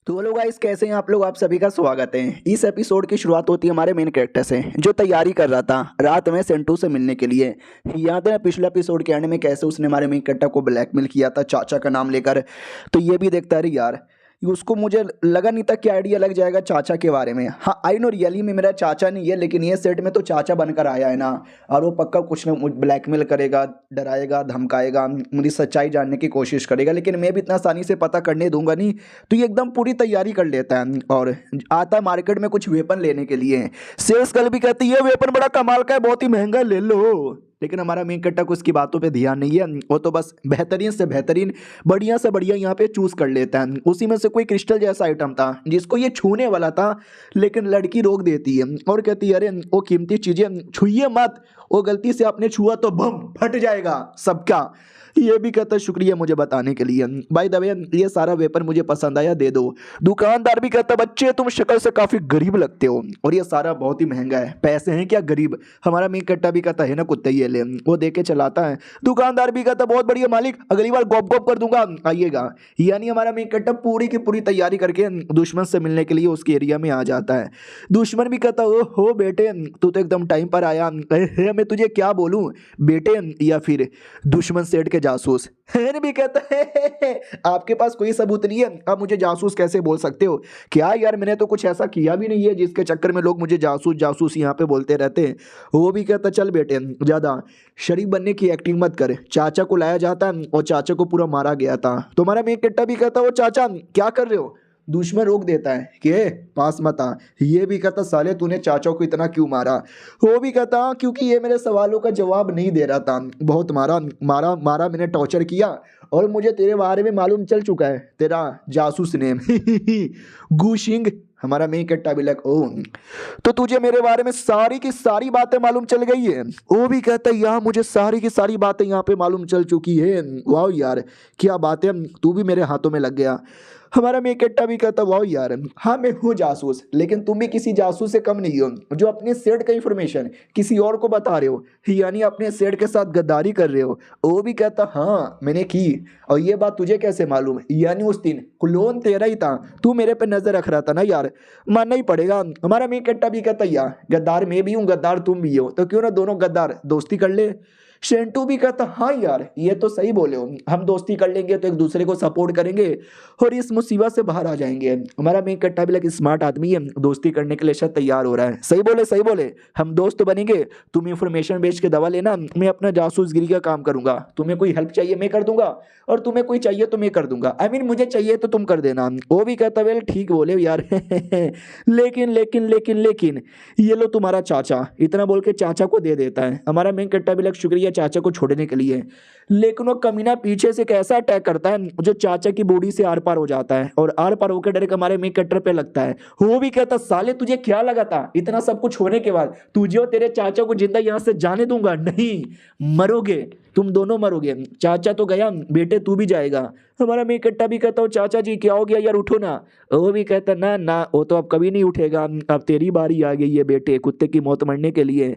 तो hello guys, कैसे हैं आप लोग। आप सभी का स्वागत है। इस एपिसोड की शुरुआत होती है हमारे मेन कैरेक्टर से, जो तैयारी कर रहा था रात में सेंटू से मिलने के लिए। याद है पिछले एपिसोड के एंड में कैसे उसने हमारे मेन कैरेक्टर को ब्लैकमेल किया था चाचा का नाम लेकर। तो ये भी देखता है यार, उसको मुझे लगा नहीं था कि आइडिया लग जाएगा चाचा के बारे में। हाँ, आई नो रियली में मेरा चाचा नहीं है, लेकिन ये सेट में तो चाचा बनकर आया है ना। और वो पक्का कुछ ना कुछ ब्लैकमेल करेगा, डराएगा, धमकाएगा, मेरी सच्चाई जानने की कोशिश करेगा। लेकिन मैं भी इतना आसानी से पता करने दूंगा नहीं। तो ये एकदम पूरी तैयारी कर लेता है और आता है मार्केट में कुछ वेपन लेने के लिए। सेल्स गर्ल भी कहती है वेपन बड़ा कमाल का है, बहुत ही महंगा, ले लो। लेकिन हमारा मेन कट्टा को उसकी बातों पे ध्यान नहीं है। वो तो बस बेहतरीन से बेहतरीन, बढ़िया से बढ़िया यहाँ पे चूज कर लेता है। उसी में से कोई क्रिस्टल जैसा आइटम था जिसको ये छूने वाला था, लेकिन लड़की रोक देती है और कहती है अरे वो कीमती चीजें छुइए मत, वो गलती से आपने छुआ तो बम फट जाएगा सबका। ये भी कहता है शुक्रिया मुझे बताने के लिए। भाई द वे ये सारा वेपन मुझे पसंद आया, दे दो। दुकानदार भी कहता है बच्चे तुम शक्ल से काफी गरीब लगते हो और ये सारा बहुत ही महंगा है, पैसे हैं क्या गरीब। हमारा मेन कट्टा भी कहता है ना कुत्ते ये ले, वो दे के चलाता है। दुकानदार भी कहता बहुत बढ़िया मालिक, अगली बार गॉप गॉप कर दूंगा, आइएगा। यानी हमारा मेन कट्टा पूरी की पूरी तैयारी करके दुश्मन से मिलने के लिए उसके एरिया में आ जाता है। दुश्मन भी कहता ओ हो बेटे, तू तो एकदम टाइम पर आया। मैं तुझे क्या बोलूं, बेटे या फिर दुश्मन सेठ के जासूस। हैन भी कहता है आपके पास कोई सबूत नहीं है, आप मुझे जासूस कैसे बोल सकते हो। क्या यार, मैंने तो कुछ ऐसा किया भी नहीं है जिसके चक्कर में लोग मुझे जासूस जासूस यहाँ पे बोलते रहते हैं। वो भी कहता चल बेटे ज्यादा शरीफ बनने की एक्टिंग मत कर। चाचा को लाया जाता और चाचा को पूरा मारा गया था। तुम्हारा मेन कट्टा भी कहता वो चाचा क्या कर रहे हो। दुश्मन रोक देता है कि पास मत आ। ये भी कहता साले तूने चाचा को इतना क्यों मारा। वो भी कहता क्योंकि ये मेरे सवालों का जवाब नहीं दे रहा था, बहुत मारा मारा मारा, मैंने टॉर्चर किया और मुझे तेरे बारे में मालूम चल चुका है, तेरा जासूस नेम गूशिंग। हमारा मेन कट्टा भी लग ओ, तो तुझे मेरे बारे में सारी की सारी बातें मालूम चल गई है। वो भी कहता है यहाँ मुझे सारी की सारी बातें यहाँ पे मालूम चल चुकी है। वाह यार क्या बात है, तू भी मेरे हाथों में लग गया। हमारा मेन कट्टा भी कहता वाह यार, हाँ मैं हूँ जासूस, लेकिन तुम भी किसी जासूस से कम नहीं हो जो अपने सेठ का इंफॉर्मेशन किसी और को बता रहे हो, यानी अपने सेठ के साथ गद्दारी कर रहे हो। वो भी कहता हाँ मैंने की, और ये बात तुझे कैसे मालूम, यानी उस दिन क्लोन तेरा ही था, तू मेरे पे नजर रख रहा था ना यार, मानना ही पड़ेगा। हमारा मेन कट्टा भी कहता यार गद्दार मैं भी हूँ, गद्दार तुम भी हो, तो क्यों ना दोनों गद्दार दोस्ती कर ले। शेंटू भी कहता हाँ यार ये तो सही बोले हो, हम दोस्ती कर लेंगे तो एक दूसरे को सपोर्ट करेंगे और इस मुसीबत से बाहर आ जाएंगे। हमारा मेन कट्टा भी लग स्मार्ट आदमी है, दोस्ती करने के लिए शायद तैयार हो रहा है। सही बोले सही बोले, हम दोस्त बनेंगे, तुम इंफॉर्मेशन बेच के दवा लेना, मैं अपना जासूसगिरी का काम करूंगा। तुम्हें कोई हेल्प चाहिए मैं कर दूंगा, और तुम्हें कोई चाहिए तो मैं कर दूंगा। आई मीन मुझे चाहिए तो तुम कर देना। वो भी कहता वेल ठीक बोले यार लेकिन लेकिन लेकिन लेकिन ये लो तुम्हारा चाचा, इतना बोल के चाचा को दे देता है। हमारा मेन कट्टा भी लग शुक्रिया चाचा को छोड़ने के लिए। लेकिन वो कमीना पीछे से कैसा अटैक करता है जो चाचा की बॉडी से आर पार हो जाता है और आर पार होकर डायरेक्ट हमारे मेन कट्टर पे लगता है। वो भी कहता साले तुझे क्या लगा था इतना सब कुछ होने के बाद तुझे और तेरे चाचा को जिंदा यहां से जाने दूंगा, नहीं मरोगे, तुम दोनों मरोगे। चाचा तो गया, बेटे तू भी जाएगा। हमारा मेन कट्टा भी कहता हूँ चाचा जी क्या हो गया यार, उठो ना। वो भी कहता ना ना वो तो अब कभी नहीं उठेगा, अब तेरी बारी आ गई है बेटे कुत्ते की मौत मरने के लिए।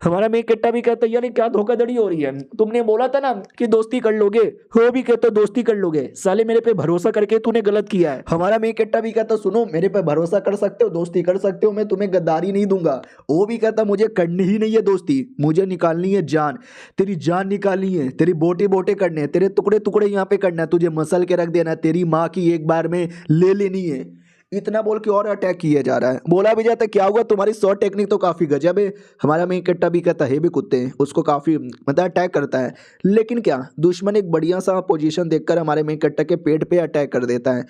हमारा मेन कट्टा भी कहता यार क्या धोखाधड़ी हो रही है, तुमने बोला था ना कि दोस्ती कर लोगे। वो भी कहता दोस्ती कर लोगे, साले मेरे पे भरोसा करके तूने गलत किया है। हमारा मेन कट्टा भी कहता सुनो मेरे पे भरोसा कर सकते हो, दोस्ती कर सकते हो, मैं तुम्हें गद्दारी नहीं दूंगा। वो भी कहता मुझे करनी ही नहीं है दोस्ती, मुझे निकालनी है जान, तेरी जान निकालनी है, तेरी बोटे बोटे करने हैं, तेरे टुकड़े टुकड़े यहाँ पे करना है, तुझे मसल के रख देना है, तेरी माँ की एक बार में ले लेनी है। इतना बोल के और अटैक किया जा रहा है। बोला भी जाता है क्या हुआ तुम्हारी शॉर्ट टेक्निक तो काफी गजब है। हमारा मेन कट्टा भी कहता है भी कुत्ते उसको काफी मतलब अटैक करता है। लेकिन क्या दुश्मन एक बढ़िया सा पोजीशन देखकर हमारे मेन कट्टा के पेट पे अटैक कर देता है।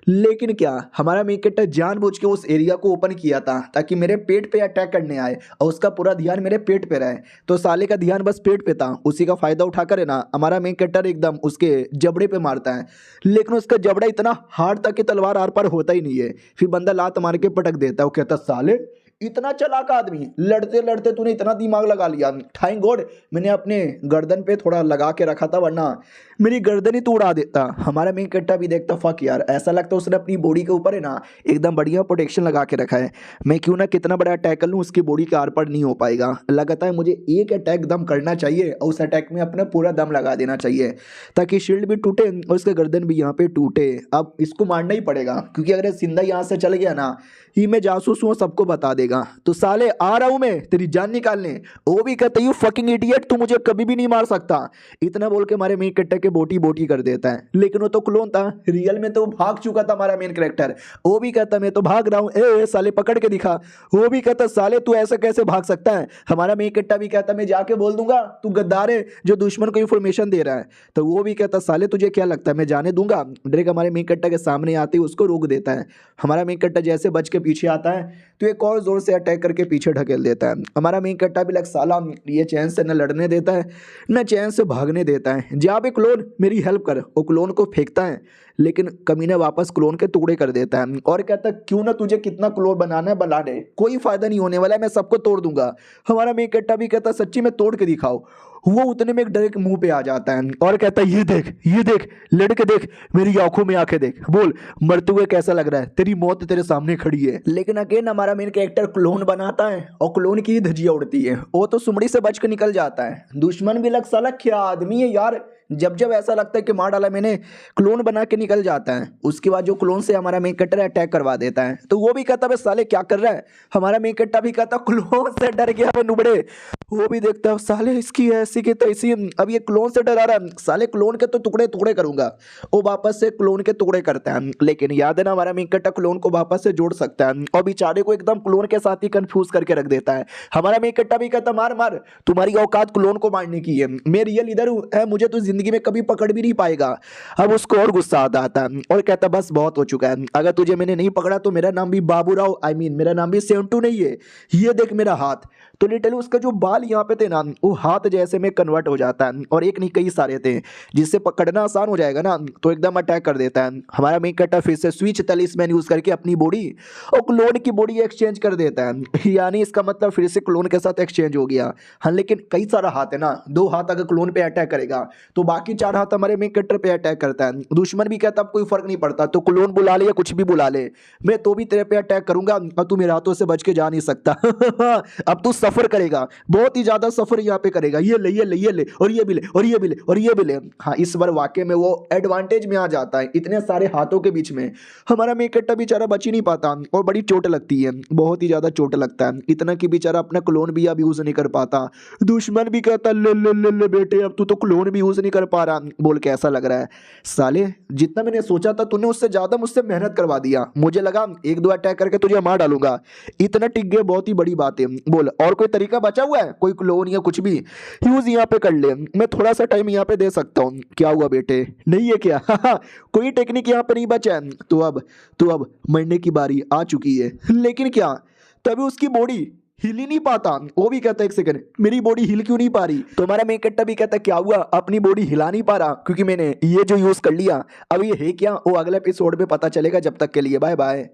लेकिन क्या हमारा मेन कट्टा जानबूझ के उस एरिया को ओपन किया था ताकि मेरे पेट पे अटैक करने आए और उसका पूरा ध्यान मेरे पेट पे रहे। तो साले का ध्यान बस पेट पे था, उसी का फायदा उठाकर है ना हमारा मेन कट्टर एकदम उसके जबड़े पे मारता है। लेकिन उसका जबड़ा इतना हार्ड था कि तलवार आर पार होता ही नहीं है। फिर बंदा लात मार के पटक देता है। वो कहता साले इतना चालाक आदमी, लड़ते लड़ते तूने इतना दिमाग लगा लिया। थैंक गॉड मैंने अपने गर्दन पे थोड़ा लगा के रखा था, वरना मेरी गर्दन ही तो उड़ा देता। हमारा मेन कट्टा भी देखता फक यार, ऐसा लगता उसने अपनी बॉडी के ऊपर है ना एकदम बढ़िया प्रोटेक्शन लगा के रखा है। मैं क्यों ना कितना बड़ा अटैक कर लूँ उसकी बॉडी के आर पार नहीं हो पाएगा। लगता है मुझे एक अटैक दम करना चाहिए और उस अटैक में अपना पूरा दम लगा देना चाहिए ताकि शील्ड भी टूटे और उसका गर्दन भी यहाँ पे टूटे। अब इसको मारना ही पड़ेगा क्योंकि अगर जिंदा यहाँ से चल गया ना ही मैं जासूस हूँ सबको बता देगा। तो साले आ रहा हूँ मैं तेरी जान निकालने। वो भी कहते यू फकिंग इडियट, तू मुझे कभी भी नहीं मार सकता। इतना बोल के हमारे मेन कट्टे के बोटी बोटी कर देता है। लेकिन वो तो क्लोन था, रियल में तो भाग चुका था हमारा मेन कैरेक्टर। वो भी कहता मैं तो भाग रहा हूँ, ए साले पकड़ के दिखा। वो भी कहता साले तू ऐसे कैसे भाग सकता है। हमारा मेन कट्टा भी कहता मैं जाके बोल दूंगा तू गद्दार है जो दुश्मन को इंफॉर्मेशन दे रहा है। तो वो भी कहता साले तुझे क्या लगता है मैं जाने दूंगा। डायरेक्ट हमारे मेन कट्टा के सामने आते ही उसको रोक देता है। हमारा मेन कट्टा जैसे बच के पीछे आता है तो एक और जोर से अटैक करके पीछे ढकेल देता है। हमारा मेन कट्टा भी लग साला ये चैन से न लड़ने देता है न चैन से भागने देता है। जा बे क्लोन मेरी हेल्प कर। वो क्लोन को फेंकता है लेकिन कमीने वापस क्लोन के टुकड़े कर देता है और कहता है क्यों ना तुझे कितना क्लोन बनाना है बना दे, कोई फायदा नहीं होने वाला है, मैं सबको तोड़ दूंगा। हमारा मेन कट्टा भी कहता सच्ची में तोड़ के दिखाओ। वो उतने में एक डायरेक्ट मुंह पे आ जाता है और कहता है ये देख लड़के देख मेरी आंखों में आंखें देख, बोल मरते हुए कैसा लग रहा है, तेरी मौत तेरे सामने खड़ी है। लेकिन अगेन हमारा मेन कैरेक्टर क्लोन बनाता है और क्लोन की धज्जियां उड़ती है। वो तो सुमड़ी से बच के निकल जाता है। दुश्मन भी लग साला क्या आदमी है यार, जब जब ऐसा लगता है कि मार डाला मैंने क्लोन बना के निकल जाता है। उसके बाद जो क्लोन से हमारा मेन कट्टर अटैक करवा देता है तो वो भी कहता है साले क्या कर रहा है। हमारा मेन कट्टा भी कहता क्लोन से डर गया है नुबड़े। वो भी देखता है साले इसकी ऐसी की तैसी, अब ये क्लोन से डरा रहा है, साले क्लोन के तो टुकड़े टुकड़े करूंगा। वो वापस से क्लोन के टुकड़े करता है लेकिन याद है ना हमारा मेन कट्टा क्लोन को वापस से जोड़ सकता है और बेचारे को एकदम क्लोन के साथ ही कंफ्यूज करके रख देता है। हमारा मेन कट्टा भी कहता मार मार, तुम्हारी औकात क्लोन को मारने की है, मैं रियल इधर है, मुझे तो जिंदगी में कभी पकड़ भी नहीं पाएगा। अब उसको और गुस्सा आता है और कहता बस बहुत हो चुका है, अगर तुझे मैंने नहीं पकड़ा तो मेरा नाम भी बाबूराव मेरा नाम भी सेंटू नहीं है, ये देख मेरा हाथ। तो लिटरली उसका जो बाल यहाँ पे थे ना वो हाथ जैसे में कन्वर्ट हो जाता है और एक नहीं कई सारे थे जिससे पकड़ना आसान हो जाएगा ना तो एकदम अटैक कर देता है। हमारा मेन कट्टर फिर से स्विच तलिस्मैन यूज करके अपनी बॉडी और क्लोन की बॉडी एक्सचेंज कर देता है, यानी इसका मतलब फिर से क्लोन के साथ एक्सचेंज हो गया। हाँ लेकिन कई सारा हाथ है ना, 2 हाथ अगर क्लोन पे अटैक करेगा तो बाकी 4 हाथ हमारे मेन कट्टर पे अटैक करता है। दुश्मन भी कहता अब कोई फर्क नहीं पड़ता, तो क्लोन बुला ले या कुछ भी बुला ले, मैं तो भी तेरे पे अटैक करूंगा और तू मेरे हाथों से बच के जा नहीं सकता। अब तू सफर करेगा, बहुत ही ज्यादा सफर यहाँ पे करेगा, ये ले ये ले ये ले और ये भी ले और ये भी ले और ये भी ले। हाँ इस बार वाकई में वो एडवांटेज में आ जाता है इतने सारे हाथों के बीच में। हमारा मेन कट्टा बेचारा बच ही नहीं पाता और बड़ी चोट लगती है, बहुत ही ज्यादा चोट लगता है, इतना कि बेचारा अपना क्लोन भी अब यूज नहीं कर पाता। दुश्मन भी कहता ले ले ले ले बेटे अब तू तो क्लोन भी यूज नहीं कर पा रहा, बोल के ऐसा लग रहा है साले जितना मैंने सोचा था तूने उससे ज्यादा मुझसे मेहनत करवा दिया, मुझे लगा 1-2 अटैक करके तुझे मार डालूंगा, इतना टिक गया, बहुत ही बड़ी बात है। बोल और कोई तरीका बचा हुआ है, कोई क्लोन या कुछ भी यूज यहाँ पे कर ले, मैं थोड़ा सा टाइम यहाँ पे दे सकता हूँ। क्या हुआ बेटे नहीं है क्या? कोई टेक्निक यहाँ पे नहीं बचा है, तो अब मरने की बारी आ चुकी है। लेकिन क्या तभी उसकी बॉडी हिल ही नहीं पाता। वो भी कहता है 1 सेकंड मेरी बॉडी हिल क्यों नहीं पा रही। तो हमारा मेन कट्टा भी कहता है क्या हुआ अपनी बॉडी हिला नहीं पा रहा क्योंकि मैंने ये जो यूज कर लिया। अब ये है क्या वो अगले एपिसोड में पता चलेगा, जब तक के लिए बाय बाय।